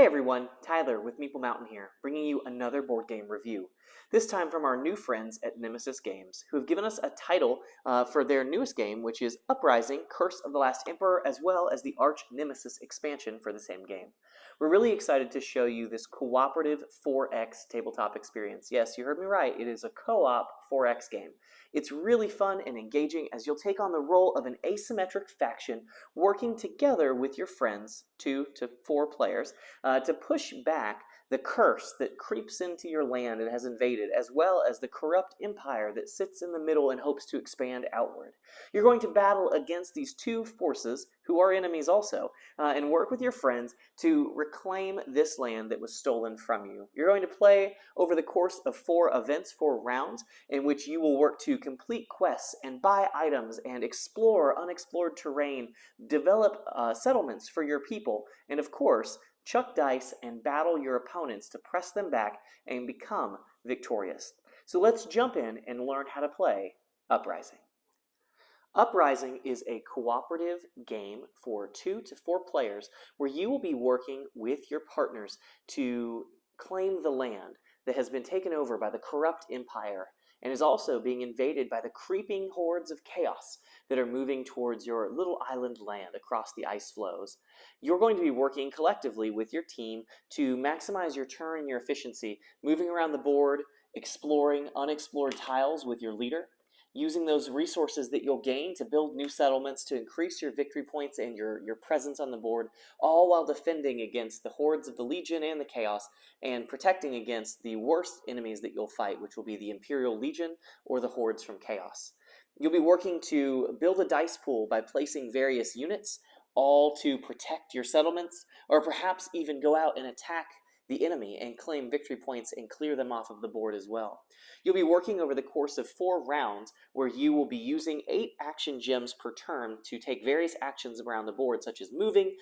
everyone, Tyler with Meeple Mountain here, bringing you another board game review. This time from our new friends at Nemesis.Games, who have given us a title for their newest game, which is Uprising, Curse of the Last Emperor, as well as the Arch Nemesis expansion for the same game. We're really excited to show you this cooperative 4X tabletop experience. Yes, you heard me right, it is a co-op 4X game. It's really fun and engaging as you'll take on the role of an asymmetric faction working together with your friends, 2 to 4 players, to push back the curse that creeps into your land and has invaded, as well as the corrupt empire that sits in the middle and hopes to expand outward. You're going to battle against these two forces, who are enemies also, and work with your friends to reclaim this land that was stolen from you. You're going to play over the course of 4 events, 4 rounds, in which you will work to complete quests and buy items and explore unexplored terrain, develop settlements for your people, and of course, chuck dice and battle your opponents to press them back and become victorious. So let's jump in and learn how to play Uprising. Uprising is a cooperative game for 2 to 4 players where you will be working with your partners to claim the land that has been taken over by the corrupt empire and is also being invaded by the creeping hordes of chaos that are moving towards your little island land across the ice floes. You're going to be working collectively with your team to maximize your turn and your efficiency, moving around the board, exploring unexplored tiles with your leader, using those resources that you'll gain to build new settlements to increase your victory points and your presence on the board, all while defending against the hordes of the Legion and the Chaos and protecting against the worst enemies that you'll fight, which will be the Imperial Legion or the Hordes from Chaos. You'll be working to build a dice pool by placing various units, all to protect your settlements, or perhaps even go out and attack the enemy and claim victory points and clear them off of the board as well. You'll be working over the course of 4 rounds where you will be using 8 action gems per turn to take various actions around the board, such as moving,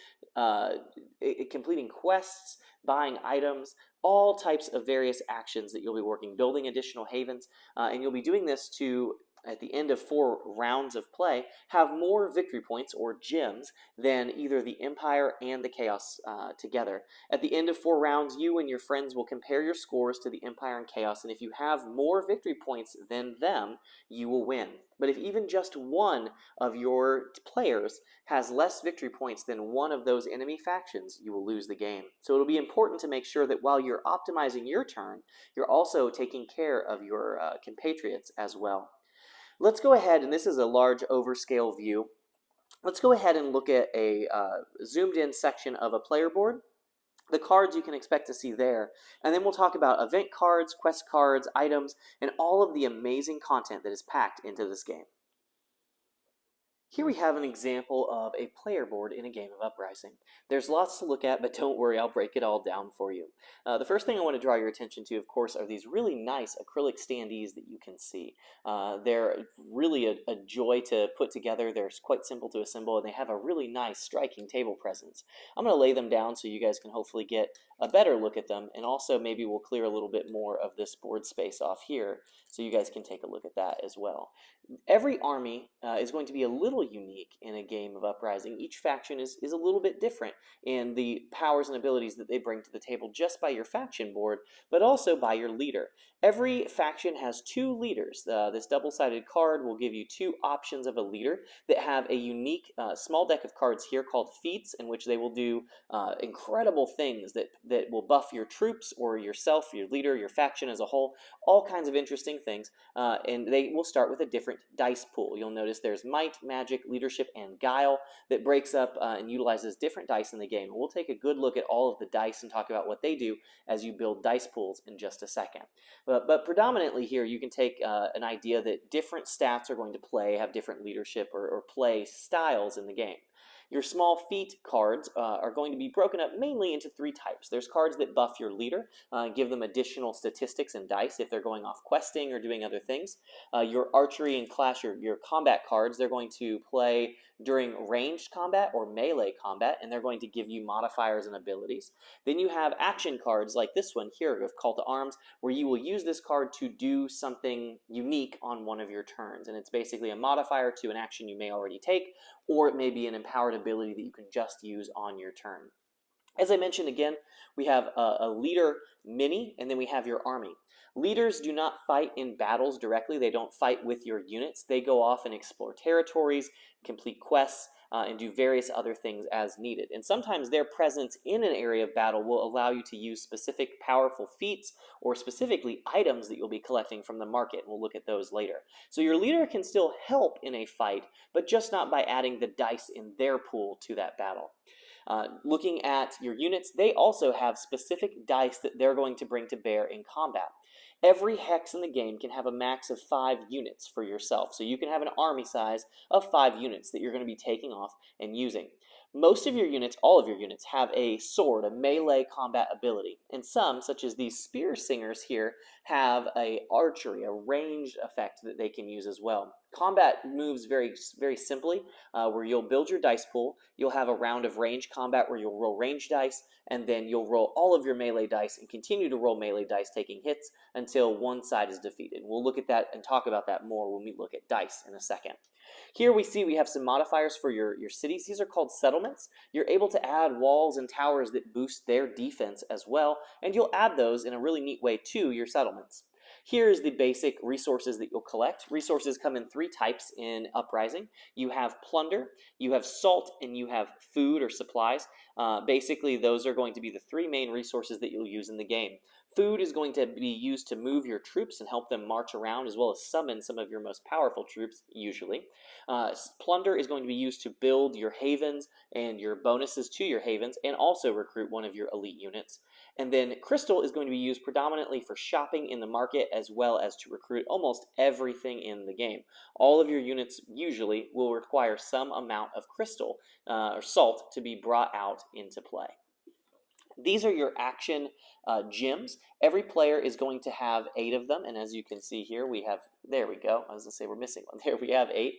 completing quests, buying items, all types of various actions that you'll be working, building additional havens, and you'll be doing this to, at the end of 4 rounds of play, have more victory points or gems than either the Empire and the Chaos together. At the end of 4 rounds, you and your friends will compare your scores to the Empire and Chaos, and if you have more victory points than them, you will win. But if even just one of your players has less victory points than one of those enemy factions, you will lose the game. So it'll be important to make sure that while you're optimizing your turn, you're also taking care of your compatriots as well. Let's go ahead, and this is a large overscale view. Let's go ahead and look at a zoomed in section of a player board, the cards you can expect to see there, and then we'll talk about event cards, quest cards, items, and all of the amazing content that is packed into this game. Here we have an example of a player board in a game of Uprising. There's lots to look at, but don't worry, I'll break it all down for you. The first thing I want to draw your attention to, of course, are these really nice acrylic standees that you can see. They're really a joy to put together. They're quite simple to assemble, and they have a really nice, striking table presence. I'm going to lay them down so you guys can hopefully get a better look at them, and also maybe we'll clear a little bit more of this board space off here so you guys can take a look at that as well. Every army is going to be a little unique in a game of Uprising. Each faction is a little bit different in the powers and abilities that they bring to the table just by your faction board, but also by your leader. Every faction has 2 leaders. This double-sided card will give you 2 options of a leader that have a unique small deck of cards here called Feats, in which they will do incredible things that will buff your troops or yourself, your leader, your faction as a whole, all kinds of interesting things, and they will start with a different dice pool. You'll notice there's Might, Magic, Leadership, and Guile that breaks up and utilizes different dice in the game. We'll take a good look at all of the dice and talk about what they do as you build dice pools in just a second. But predominantly here you can take an idea that different stats are going to have different leadership or play styles in the game. Your small feat cards are going to be broken up mainly into 3 types. There's cards that buff your leader, give them additional statistics and dice if they're going off questing or doing other things. Your archery and clash, your combat cards, they're going to play during ranged combat or melee combat, and they're going to give you modifiers and abilities. Then you have action cards like this one here of Call to Arms, where you will use this card to do something unique on one of your turns, and it's basically a modifier to an action you may already take, or it may be an empowered ability that you can just use on your turn. As I mentioned again, we have a leader mini, and then we have your army. Leaders do not fight in battles directly. They don't fight with your units. They go off and explore territories, complete quests, and do various other things as needed. And sometimes their presence in an area of battle will allow you to use specific powerful feats or specifically items that you'll be collecting from the market. We'll look at those later. So your leader can still help in a fight, but just not by adding the dice in their pool to that battle. Looking at your units, they also have specific dice that they're going to bring to bear in combat. Every hex in the game can have a max of 5 units for yourself, so you can have an army size of 5 units that you're going to be taking off and using. Most of your units, all of your units, have a sword, a melee combat ability, and some, such as these spear singers here, have a archery, a ranged effect that they can use as well. Combat moves very, very simply, where you'll build your dice pool, you'll have a round of range combat where you'll roll range dice, and then you'll roll all of your melee dice and continue to roll melee dice taking hits until one side is defeated. We'll look at that and talk about that more when we look at dice in a second. Here we see we have some modifiers for your cities. These are called settlements. You're able to add walls and towers that boost their defense as well, and you'll add those in a really neat way to your settlements. Here's the basic resources that you'll collect. Resources come in 3 types in Uprising. You have plunder, you have salt, and you have food or supplies. Basically, those are going to be the 3 main resources that you'll use in the game. Food is going to be used to move your troops and help them march around, as well as summon some of your most powerful troops, usually. Plunder is going to be used to build your havens and your bonuses to your havens, and also recruit one of your elite units. And then crystal is going to be used predominantly for shopping in the market, as well as to recruit almost everything in the game. All of your units usually will require some amount of crystal or salt to be brought out into play. These are your action gems. Every player is going to have 8 of them, and as you can see here, we have, there we go, I was going to say we're missing one, there we have 8.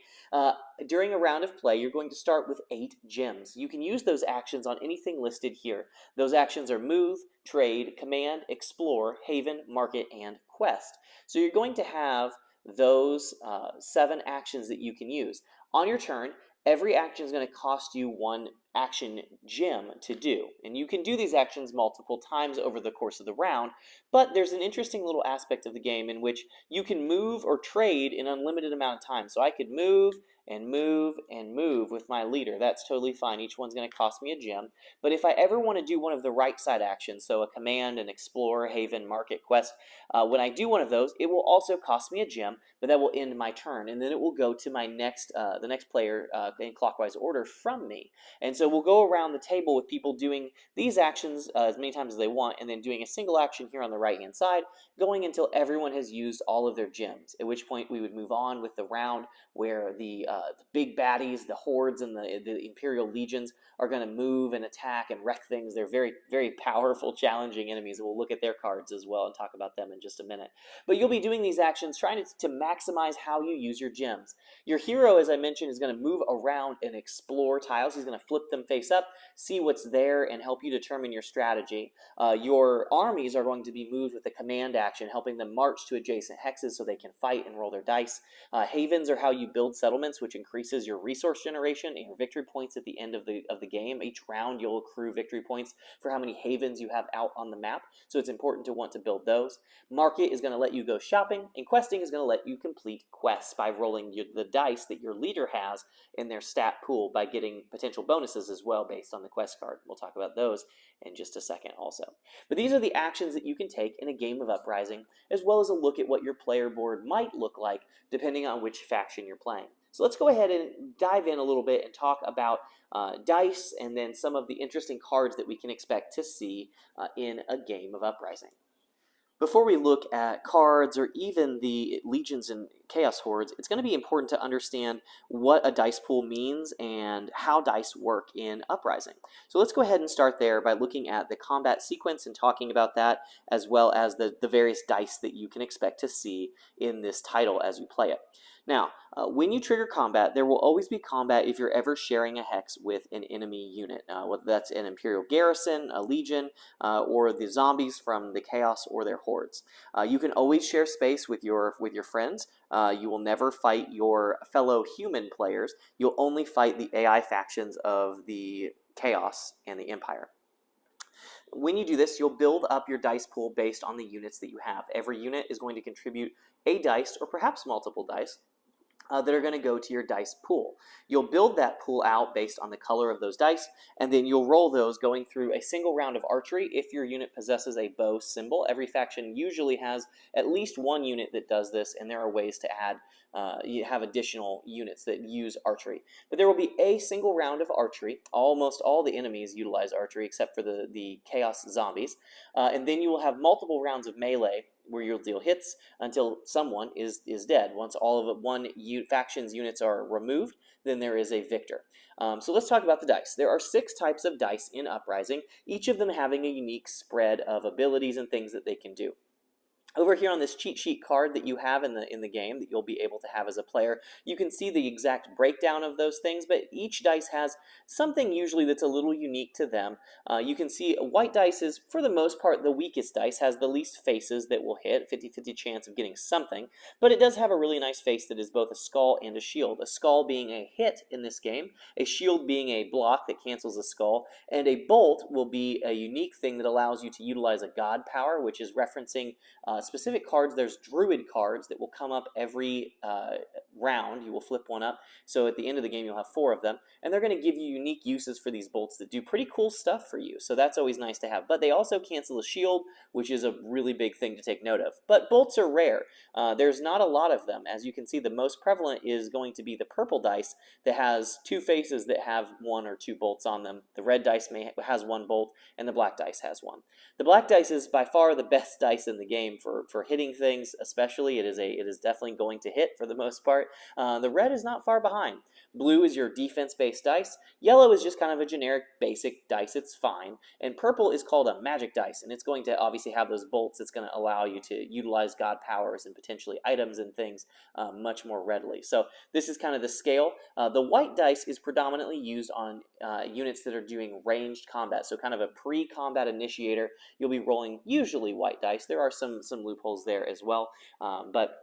During a round of play, you're going to start with 8 gems. You can use those actions on anything listed here. Those actions are move, trade, command, explore, haven, market, and quest. So you're going to have those 7 actions that you can use. On your turn, every action is going to cost you 1 action gem to do. And you can do these actions multiple times over the course of the round, but there's an interesting little aspect of the game in which you can move or trade in an unlimited amount of time. So I could move and move and move with my leader. That's totally fine. Each one's going to cost me a gem. But if I ever want to do one of the right side actions, so a command, an explore, haven, market, quest, when I do one of those, it will also cost me a gem, but that will end my turn. And then it will go to my next, the next player in clockwise order from me. And so we'll go around the table with people doing these actions as many times as they want, and then doing a single action here on the right-hand side, going until everyone has used all of their gems, at which point we would move on with the round where the big baddies, the Hordes and the Imperial Legions, are going to move and attack and wreck things. They're very, very powerful, challenging enemies. We'll look at their cards as well and talk about them in just a minute. But you'll be doing these actions trying to maximize how you use your gems. Your hero, as I mentioned, is going to move around and explore tiles. He's going to flip them face up, see what's there, and help you determine your strategy. Your armies are going to be moved with a command action, helping them march to adjacent hexes so they can fight and roll their dice. Havens are how you build settlements, which increases your resource generation and your victory points at the end of the game. Each round you'll accrue victory points for how many havens you have out on the map, so it's important to want to build those. Market is going to let you go shopping, and questing is going to let you complete quests by rolling the dice that your leader has in their stat pool by getting potential bonuses as well based on the quest card. We'll talk about those in just a second also. But these are the actions that you can take in a game of Uprising, as well as a look at what your player board might look like depending on which faction you're playing. So let's go ahead and dive in a little bit and talk about dice and then some of the interesting cards that we can expect to see in a game of Uprising. Before we look at cards or even the legions and chaos hordes, it's going to be important to understand what a dice pool means and how dice work in Uprising. So let's go ahead and start there by looking at the combat sequence and talking about that, as well as the various dice that you can expect to see in this title as you play it. Now, when you trigger combat, there will always be combat if you're ever sharing a hex with an enemy unit, whether that's an Imperial garrison, a legion, or the zombies from the chaos or their hordes. You can always share space with your friends. You will never fight your fellow human players. You'll only fight the AI factions of the chaos and the empire. When you do this, you'll build up your dice pool based on the units that you have. Every unit is going to contribute a dice, or perhaps multiple dice, that are going to go to your dice pool. You'll build that pool out based on the color of those dice, and then you'll roll those going through a single round of archery if your unit possesses a bow symbol. Every faction usually has at least one unit that does this, and there are ways to add, you have additional units that use archery. But there will be a single round of archery. Almost all the enemies utilize archery except for the chaos zombies. And then you will have multiple rounds of melee where you'll deal hits until someone is dead. Once all of one faction's units are removed, then there is a victor. So let's talk about the dice. There are 6 types of dice in Uprising, each of them having a unique spread of abilities and things that they can do. Over here on this cheat sheet card that you have in the game that you'll be able to have as a player, you can see the exact breakdown of those things, but each dice has something usually that's a little unique to them. You can see white dice is, for the most part, the weakest dice, has the least faces that will hit, 50-50 chance of getting something, but it does have a really nice face that is both a skull and a shield. A skull being a hit in this game, a shield being a block that cancels a skull, and a bolt will be a unique thing that allows you to utilize a god power, which is referencing specific cards. There's druid cards that will come up every round. You will flip one up, so at the end of the game you'll have 4 of them, and they're going to give you unique uses for these bolts that do pretty cool stuff for you, so that's always nice to have. But they also cancel a shield, which is a really big thing to take note of. But bolts are rare. There's not a lot of them. As you can see, the most prevalent is going to be the purple dice that has 2 faces that have 1 or 2 bolts on them. The red dice has 1 bolt, and the black dice has 1. The black dice is by far the best dice in the game for hitting things, especially. It is definitely going to hit for the most part. The red is not far behind. Blue is your defense-based dice. Yellow is just kind of a generic basic dice. It's fine. And purple is called a magic dice, and it's going to obviously have those bolts. It's going to allow you to utilize god powers and potentially items and things much more readily. So this is kind of the scale. The white dice is predominantly used on units that are doing ranged combat, so kind of a pre-combat initiator. You'll be rolling usually white dice. There are some loopholes there as well, but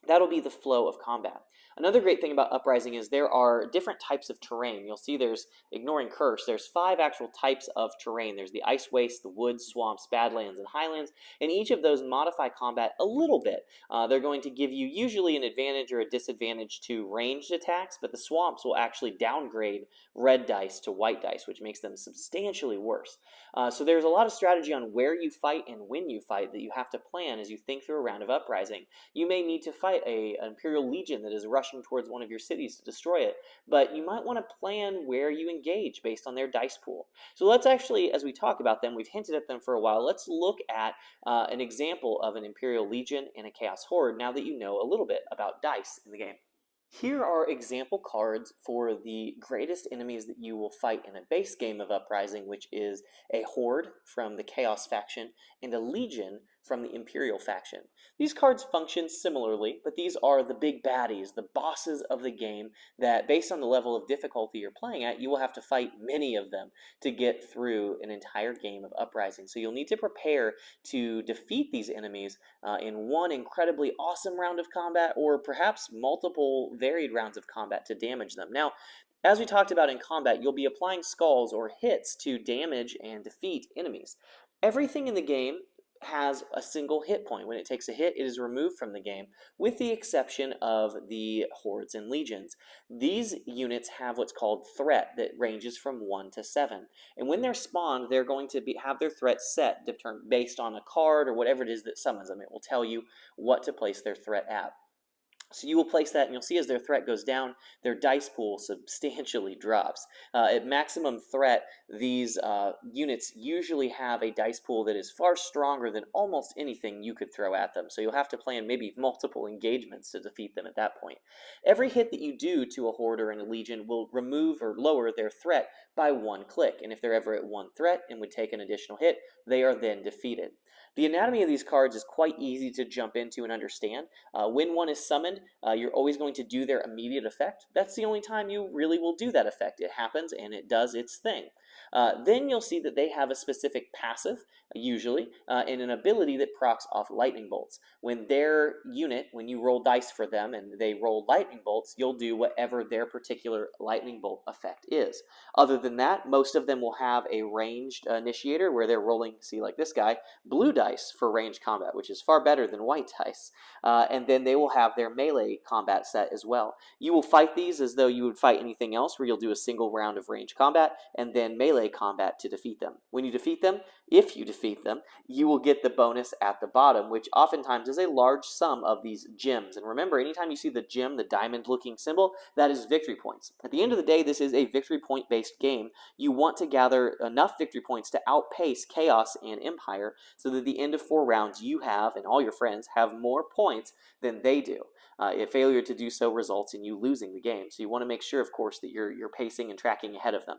that'll be the flow of combat. Another great thing about Uprising is there are different types of terrain. You'll see there's, ignoring Curse, there's 5 actual types of terrain. There's the Ice Waste, the Woods, Swamps, Badlands, and Highlands, and each of those modify combat a little bit. They're going to give you usually an advantage or a disadvantage to ranged attacks, but the Swamps will actually downgrade red dice to white dice, which makes them substantially worse. So there's a lot of strategy on where you fight and when you fight that you have to plan as you think through a round of Uprising. You may need to fight an Imperial Legion that is rushing towards one of your cities to destroy it, but you might want to plan where you engage based on their dice pool. So let's actually, as we talk about them, we've hinted at them for a while, let's look at an example of an Imperial Legion and a Chaos Horde now that you know a little bit about dice in the game. Here are example cards for the greatest enemies that you will fight in a base game of Uprising, which is a Horde from the Chaos faction and a Legion from the Imperial faction. These cards function similarly, but these are the big baddies, the bosses of the game that, based on the level of difficulty you're playing at, you will have to fight many of them to get through an entire game of Uprising. So you'll need to prepare to defeat these enemies in one incredibly awesome round of combat, or perhaps multiple varied rounds of combat to damage them. Now, as we talked about in combat, you'll be applying skulls or hits to damage and defeat enemies. Everything in the game has a single hit point. When it takes a hit, it is removed from the game, with the exception of the Hordes and Legions. These units have what's called threat that ranges from 1 to 7. And when they're spawned, they're going to have their threat set based on a card or whatever it is that summons them. It will tell you what to place their threat at. So you will place that, and you'll see as their threat goes down, their dice pool substantially drops. At maximum threat, these units usually have a dice pool that is far stronger than almost anything you could throw at them. So you'll have to plan maybe multiple engagements to defeat them at that point. Every hit that you do to a Horde or a Legion will remove or lower their threat by 1 click. And if they're ever at 1 threat and would take an additional hit, they are then defeated. The anatomy of these cards is quite easy to jump into and understand. When one is summoned, you're always going to do their immediate effect. That's the only time you really will do that effect. It happens and it does its thing. Then you'll see that they have a specific passive, usually, and an ability that procs off lightning bolts. When their unit, when you roll dice for them and they roll lightning bolts, you'll do whatever their particular lightning bolt effect is. Other than that, most of them will have a ranged initiator where they're rolling, see like this guy, blue dice for ranged combat, which is far better than white dice. And then they will have their melee combat set as well. You will fight these as though you would fight anything else, where you'll do a single round of ranged combat and then melee combat to defeat them. When you defeat them, if you defeat them, you will get the bonus at the bottom, which oftentimes is a large sum of these gems. And remember, anytime you see the gem, the diamond-looking symbol, that is victory points. At the end of the day, this is a victory point-based game. You want to gather enough victory points to outpace Chaos and Empire so that at the end of 4 rounds, you have, and all your friends, have more points than they do. A failure to do so results in you losing the game. So you want to make sure, of course, that you're pacing and tracking ahead of them.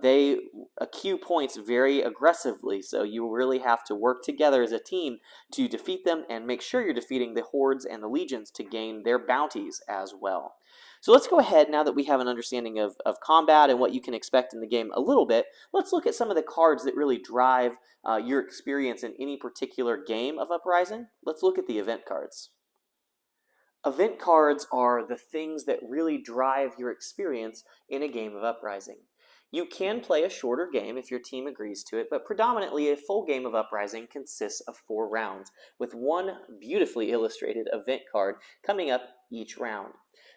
They accrue points very aggressively, so you really have to work together as a team to defeat them and make sure you're defeating the Hordes and the Legions to gain their bounties as well. So let's go ahead, now that we have an understanding of combat and what you can expect in the game a little bit, let's look at some of the cards that really drive your experience in any particular game of Uprising. Let's look at the event cards. Event cards are the things that really drive your experience in a game of Uprising. You can play a shorter game if your team agrees to it, but predominantly a full game of Uprising consists of 4 rounds, with one beautifully illustrated event card coming up each round.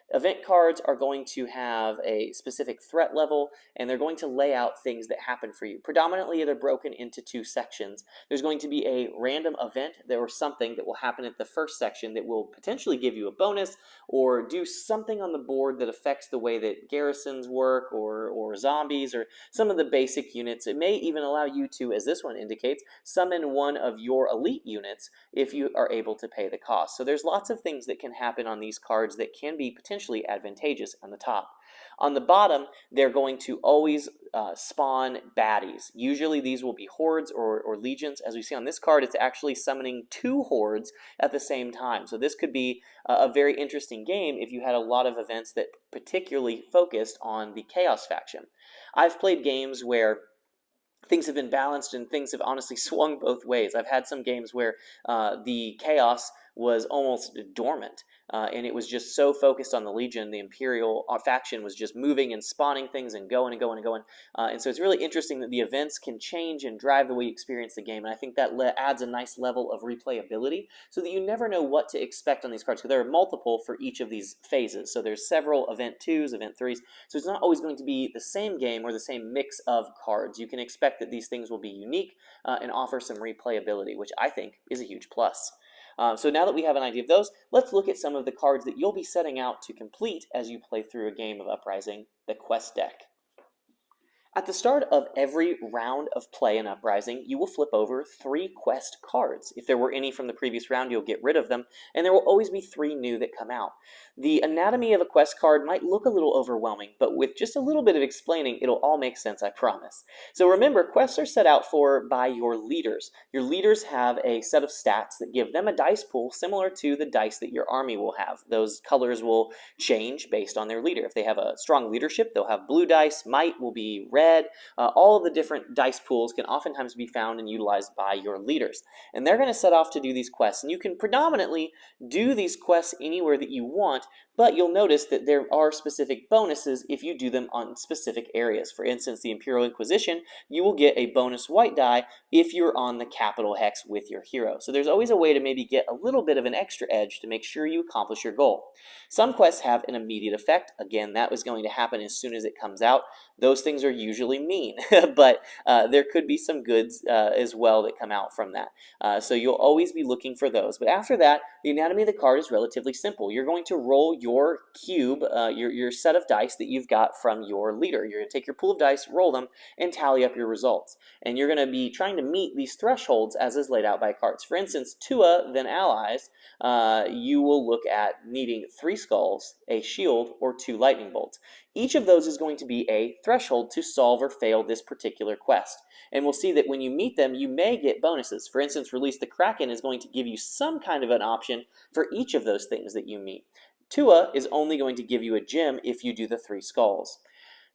Event cards are going to have a specific threat level, and they're going to lay out things that happen for you. Predominantly, they're broken into 2 sections. There's going to be a random event or something that will happen at the first section that will potentially give you a bonus or do something on the board that affects the way that garrisons work or zombies or some of the basic units. It may even allow you to, as this one indicates, summon one of your elite units if you are able to pay the cost. So there's lots of things that can happen on these cards that can be potentially advantageous on the top. On the bottom, they're going to always spawn baddies. Usually these will be Hordes or Legions. As we see on this card, it's actually summoning 2 Hordes at the same time. So this could be a very interesting game if you had a lot of events that particularly focused on the Chaos faction. I've played games where things have been balanced and things have honestly swung both ways. I've had some games where the Chaos was almost dormant, and it was just so focused on the Legion. The Imperial faction was just moving and spawning things and going and going and going. And so it's really interesting that the events can change and drive the way you experience the game. And I think that adds a nice level of replayability so that you never know what to expect on these cards, because there are multiple for each of these phases. So there's several event 2s, event 3s. So it's not always going to be the same game or the same mix of cards. You can expect that these things will be unique and offer some replayability, which I think is a huge plus. So now that we have an idea of those, let's look at some of the cards that you'll be setting out to complete as you play through a game of Uprising, the quest deck. At the start of every round of play in Uprising, you will flip over 3 quest cards. If there were any from the previous round, you'll get rid of them, and there will always be 3 new that come out. The anatomy of a quest card might look a little overwhelming, but with just a little bit of explaining, it'll all make sense, I promise. So remember, quests are set out for by your leaders. Your leaders have a set of stats that give them a dice pool similar to the dice that your army will have. Those colors will change based on their leader. If they have a strong leadership, they'll have blue dice, might will be red. All of the different dice pools can oftentimes be found and utilized by your leaders. And they're going to set off to do these quests. And you can predominantly do these quests anywhere that you want, but you'll notice that there are specific bonuses if you do them on specific areas. For instance, the Imperial Inquisition, you will get a bonus white die if you're on the capital hex with your hero. So there's always a way to maybe get a little bit of an extra edge to make sure you accomplish your goal. Some quests have an immediate effect. Again, that was going to happen as soon as it comes out. Those things are usually mean, but there could be some goods as well that come out from that. So you'll always be looking for those. But after that, the anatomy of the card is relatively simple. You're going to roll your cube, your set of dice that you've got from your leader. You're going to take your pool of dice, roll them, and tally up your results. And you're going to be trying to meet these thresholds as is laid out by cards. For instance, Tua, then allies, you will look at needing 3 skulls, a shield, or 2 lightning bolts. Each of those is going to be a threshold to solve or fail this particular quest. And we'll see that when you meet them, you may get bonuses. For instance, Release the Kraken is going to give you some kind of an option for each of those things that you meet. Tua is only going to give you a gem if you do the 3 skulls.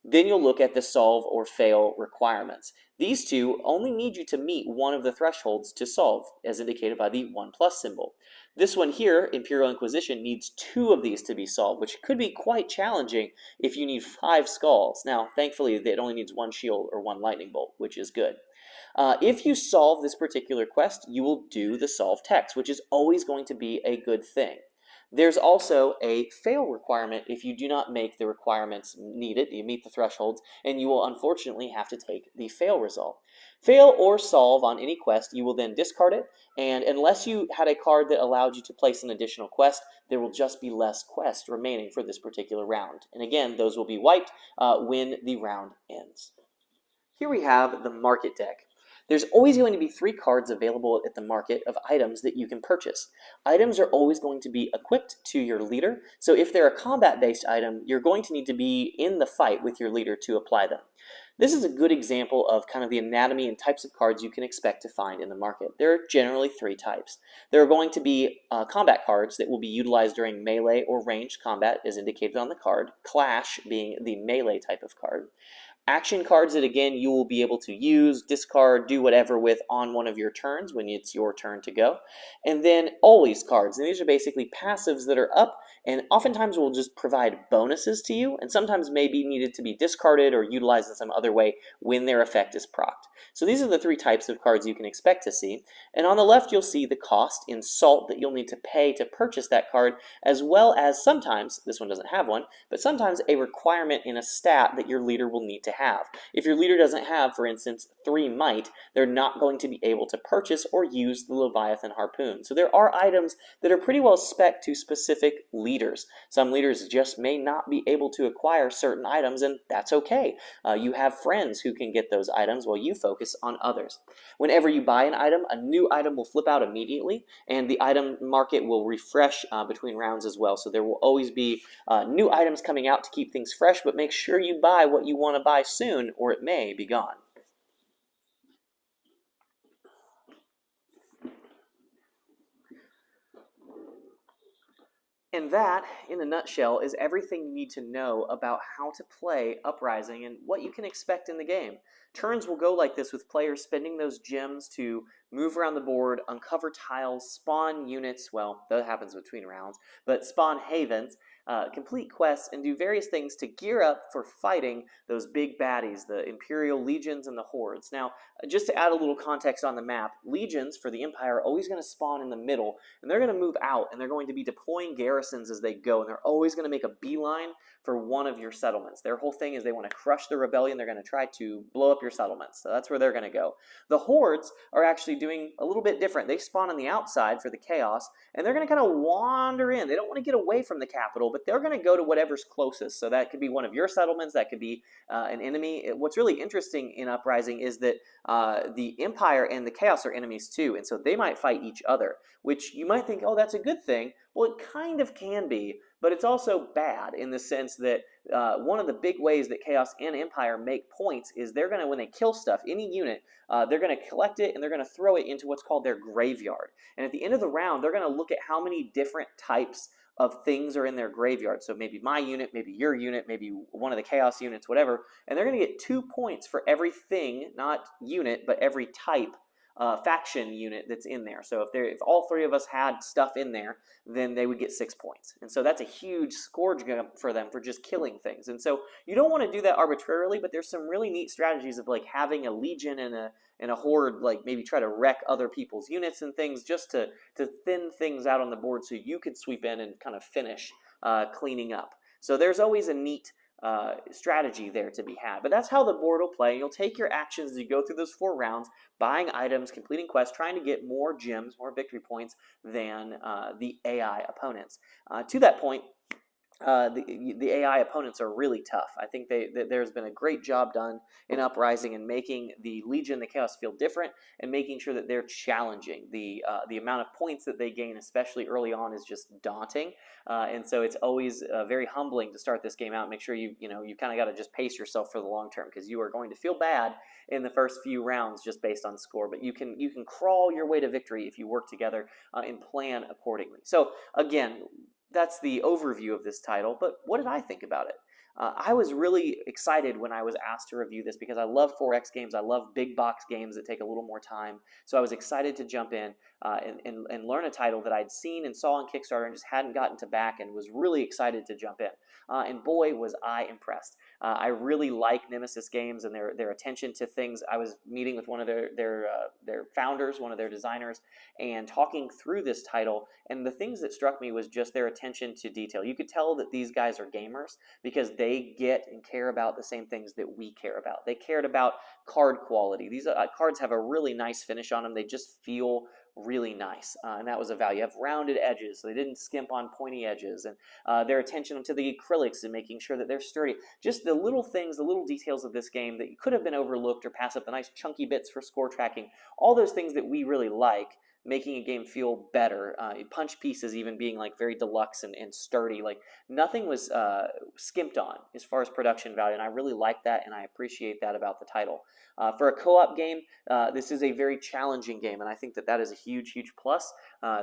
Then you'll look at the solve or fail requirements. These two only need you to meet one of the thresholds to solve, as indicated by the 1+ symbol. This one here, Imperial Inquisition, needs 2 of these to be solved, which could be quite challenging if you need 5 skulls. Now, thankfully, it only needs 1 shield or 1 lightning bolt, which is good. If you solve this particular quest, you will do the solve text, which is always going to be a good thing. There's also a fail requirement if you do not make the requirements needed. You meet the thresholds, and you will unfortunately have to take the fail result. Fail or solve on any quest, you will then discard it, and unless you had a card that allowed you to place an additional quest, there will just be less quests remaining for this particular round. And again, those will be wiped when the round ends. Here we have the market deck. There's always going to be 3 cards available at the market of items that you can purchase. Items are always going to be equipped to your leader, so if they're a combat-based item, you're going to need to be in the fight with your leader to apply them. This is a good example of kind of the anatomy and types of cards you can expect to find in the market. There are generally 3 types. There are going to be combat cards that will be utilized during melee or ranged combat, as indicated on the card, Clash being the melee type of card. Action cards that, again, you will be able to use, discard, do whatever with on one of your turns when it's your turn to go. And then always cards. And these are basically passives that are up and oftentimes will just provide bonuses to you and sometimes may be needed to be discarded or utilized in some other way when their effect is procced. So these are the 3 types of cards you can expect to see. And on the left, you'll see the cost in salt that you'll need to pay to purchase that card, as well as sometimes, this one doesn't have one, but sometimes a requirement in a stat that your leader will need to have. If your leader doesn't have, for instance, 3 might, they're not going to be able to purchase or use the Leviathan Harpoon. So there are items that are pretty well spec'd to specific leaders. Some leaders just may not be able to acquire certain items, and that's okay. You have friends who can get those items while you focus on others. Whenever you buy an item, a new item will flip out immediately, and the item market will refresh between rounds as well. So there will always be new items coming out to keep things fresh, but make sure you buy what you want to buy soon, or it may be gone. And that, in a nutshell, is everything you need to know about how to play Uprising and what you can expect in the game. Turns will go like this, with players spending those gems to move around the board, uncover tiles, spawn units, well, that happens between rounds, but spawn havens, complete quests, and do various things to gear up for fighting those big baddies, the Imperial Legions and the Hordes. Now, just to add a little context on the map, Legions for the Empire are always going to spawn in the middle, and they're going to move out, and they're going to be deploying garrisons as they go, and they're always going to make a beeline for one of your settlements. Their whole thing is they want to crush the rebellion. They're going to try to blow up your settlements. So that's where they're going to go. The Hordes are actually doing a little bit different. They spawn on the outside for the chaos, and they're going to kind of wander in. They don't want to get away from the capital, but they're going to go to whatever's closest. So that could be one of your settlements. That could be an enemy. What's really interesting in Uprising is that the Empire and the Chaos are enemies too, and so they might fight each other, which you might think, oh, that's a good thing. Well, it kind of can be, but it's also bad in the sense that one of the big ways that Chaos and Empire make points is they're going to, when they kill stuff, any unit, they're going to collect it and they're going to throw it into what's called their graveyard. And at the end of the round, they're going to look at how many different types of things are in their graveyard. So maybe my unit, maybe your unit, maybe one of the Chaos units, whatever. And they're going to get 2 points for every thing, not unit, but every type faction unit that's in there. So if all 3 of us had stuff in there, then they would get 6 points. And so that's a huge scourge for them for just killing things. And so you don't want to do that arbitrarily, but there's some really neat strategies of like having a legion and a horde, like maybe try to wreck other people's units and things just to thin things out on the board so you could sweep in and kind of finish cleaning up. So there's always a neat strategy there to be had. But that's how the board will play. You'll take your actions as you go through those 4 rounds, buying items, completing quests, trying to get more gems, more victory points than the AI opponents. To that point, the AI opponents are really tough. I think there's been a great job done in Uprising and making the Legion, the Chaos feel different, and making sure that they're challenging. The amount of points that they gain, especially early on, is just daunting, and so it's always very humbling to start this game out. And make sure you kind of got to just pace yourself for the long term, because you are going to feel bad in the first few rounds just based on score. But you can crawl your way to victory if you work together and plan accordingly. So again, that's the overview of this title, but what did I think about it? I was really excited when I was asked to review this, because I love 4X games. I love big box games that take a little more time. So I was excited to jump in and learn a title that I'd seen and saw on Kickstarter and just hadn't gotten to back, and was really excited to jump in. And boy, was I impressed. I really like Nemesis.Games and their attention to things. I was meeting with one of their founders, one of their designers, and talking through this title, and the things that struck me was just their attention to detail. You could tell that these guys are gamers, because they get and care about the same things that we care about. They cared about card quality. These cards have a really nice finish on them. They just feel really nice, and that was a value. You have rounded edges, so they didn't skimp on pointy edges, and their attention to the acrylics and making sure that they're sturdy. Just the little things, the little details of this game that could have been overlooked or pass up, the nice chunky bits for score tracking, all those things that we really like, making a game feel better. Punch pieces even being like very deluxe and sturdy. Like nothing was skimped on as far as production value, and I really like that, and I appreciate that about the title. For a co-op game, this is a very challenging game, and I think that is a huge, huge plus.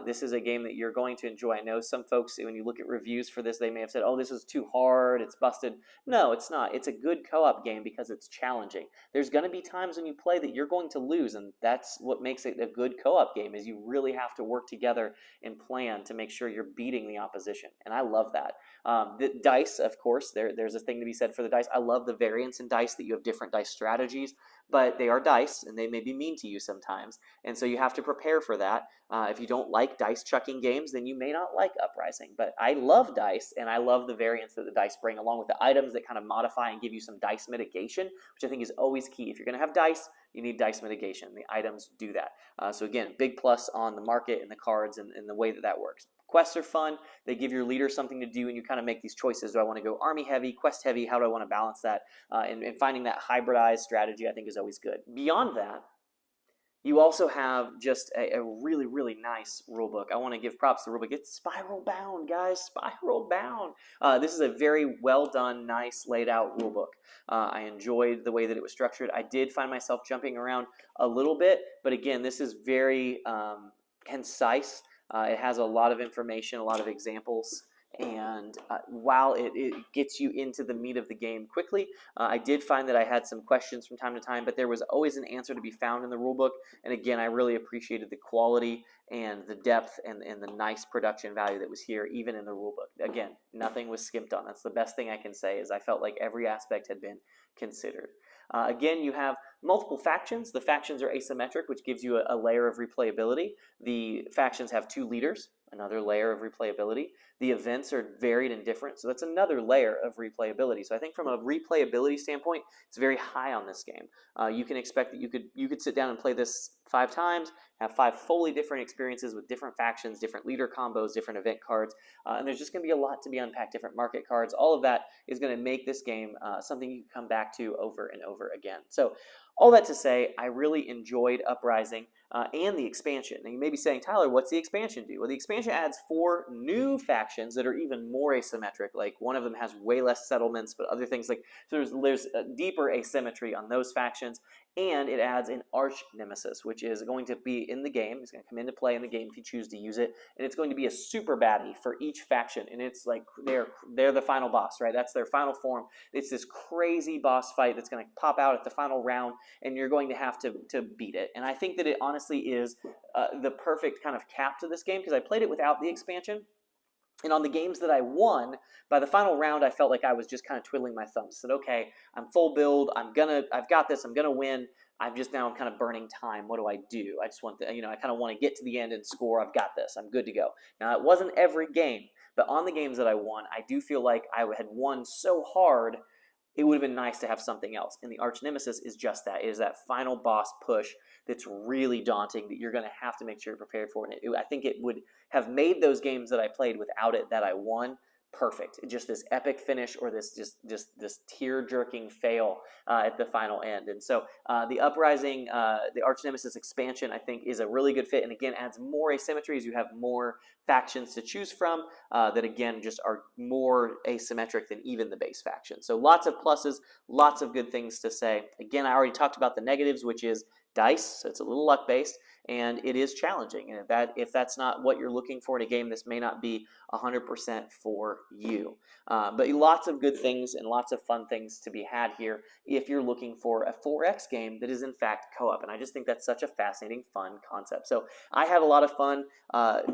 This is a game that you're going to enjoy. I know some folks, when you look at reviews for this, they may have said, oh, this is too hard, it's busted. No, it's not. It's a good co-op game because it's challenging. There's going to be times when you play that you're going to lose, and that's what makes it a good co-op game, is you really have to work together and plan to make sure you're beating the opposition, and I love that. The dice, of course, there's a thing to be said for the dice. I love the variance in dice, that you have different dice strategies, but they are dice, and they may be mean to you sometimes, and so you have to prepare for that. If you don't like dice chucking games, then you may not like Uprising, but I love dice, and I love the variance that the dice bring, along with the items that kind of modify and give you some dice mitigation, which I think is always key. If you're going to have dice, you need dice mitigation. The items do that. So again, big plus on the market and the cards and the way that works. Quests are fun. They give your leader something to do, and you kind of make these choices. Do I want to go army heavy, quest heavy? How do I want to balance that? And finding that hybridized strategy, I think, is always good. Beyond that, you also have just a really, really nice rulebook. I want to give props to the rulebook. It's spiral bound, guys, spiral bound. This is a very well done, nice laid out rulebook. I enjoyed the way that it was structured. I did find myself jumping around a little bit, but again, this is very concise. It has a lot of information, a lot of examples, and while it gets you into the meat of the game quickly, I did find that I had some questions from time to time, but there was always an answer to be found in the rulebook. And again, I really appreciated the quality and the depth and the nice production value that was here, even in the rulebook. Again, nothing was skimped on. That's the best thing I can say, is I felt like every aspect had been considered. Again, you have multiple factions. The factions are asymmetric, which gives you a layer of replayability. The factions have 2 leaders, another layer of replayability. The events are varied and different, so that's another layer of replayability. So I think from a replayability standpoint, it's very high on this game. You can expect that you could sit down and play this 5 times, have 5 fully different experiences with different factions, different leader combos, different event cards, and there's just going to be a lot to be unpacked, different market cards. All of that is going to make this game something you can come back to over and over again. So all that to say, I really enjoyed Uprising and the expansion. Now you may be saying, Tyler, what's the expansion do? Well, the expansion adds 4 new factions that are even more asymmetric. Like one of them has way less settlements, but other things like, so there's a deeper asymmetry on those factions. And it adds an arch nemesis, which is going to be in the game. It's going to come into play in the game if you choose to use it, and it's going to be a super baddie for each faction. And it's like they're the final boss, right? That's their final form. It's this crazy boss fight that's going to pop out at the final round, and you're going to have to beat it. And I think that it honestly is the perfect kind of cap to this game, because I played it without the expansion. And on the games that I won, by the final round, I felt like I was just kind of twiddling my thumbs. Said, okay, I'm full build. I've got this. I'm gonna win. I'm kind of burning time. What do? I just want I kind of want to get to the end and score. I've got this. I'm good to go. Now, it wasn't every game, but on the games that I won, I do feel like I had won so hard, it would have been nice to have something else. And the Arch Nemesis is just that. It is that final boss push that's really daunting, that you're going to have to make sure you're prepared for. And I think it would have made those games that I played without it that I won perfect. Just this epic finish, or this this tear-jerking fail at the final end. And so the Uprising, the Arch Nemesis expansion, I think is a really good fit, and again adds more asymmetry as you have more factions to choose from that again just are more asymmetric than even the base faction. So lots of pluses, lots of good things to say. Again, I already talked about the negatives, which is dice, so it's a little luck based, and it is challenging. And if that's not what you're looking for in a game, this may not be 100% for you. But lots of good things and lots of fun things to be had here if you're looking for a 4X game that is in fact co-op. And I just think that's such a fascinating, fun concept. So I had a lot of fun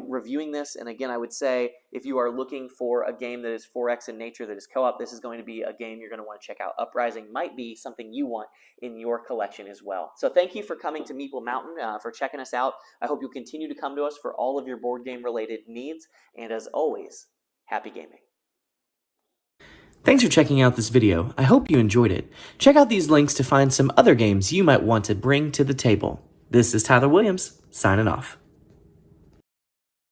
reviewing this. And again, I would say if you are looking for a game that is 4X in nature, that is co-op, this is going to be a game you're going to want to check out. Uprising might be something you want in your collection as well. So thank you for coming to Meeple Mountain, for checking us out. I hope you'll continue to come to us for all of your board game related needs. And as always, happy gaming. Thanks for checking out this video. I hope you enjoyed it. Check out these links to find some other games you might want to bring to the table. This is Tyler Williams, signing off.